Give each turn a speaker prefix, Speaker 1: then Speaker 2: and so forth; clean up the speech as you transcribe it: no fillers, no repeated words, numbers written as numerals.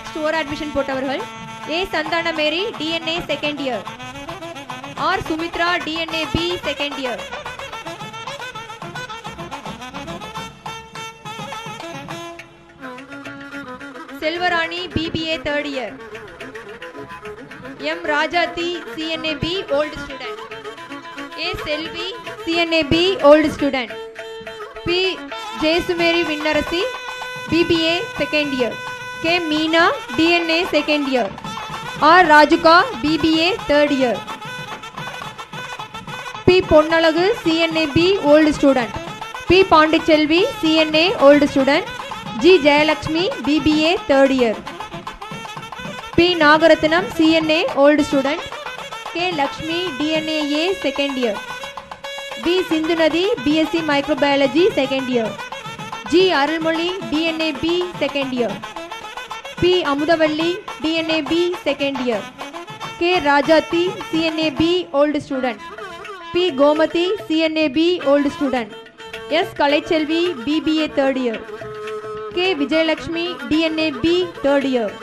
Speaker 1: Next ஒரு admission போட்டவர்கள் A Santhana Mary DNA second year, R Sumithra DNA B second year, Selvarani BBA third year, M Rajathi CNA B old student, A Selvi CNA B old student, P Jayasumary Vinnarasi BBA second year, K Meena DNA second year, R Rajuka BBA third year, P Ponnazhagu CNA B old student, P Pandiselvi CNA old student, G Jayalakshmi BBA third year, P Nagarathnam CNA old student, K Lakshmi DNA A second year, P Sindhunathi BSc microbiology second year, G Arulmozhi DNA B second year, P Amudhavalli DNA B second year, K Rajathi CNA B old student, P Gomathi CNA B old student, S Kalaiselvi BBA third year, K Vijayalakshmi DNA B third year.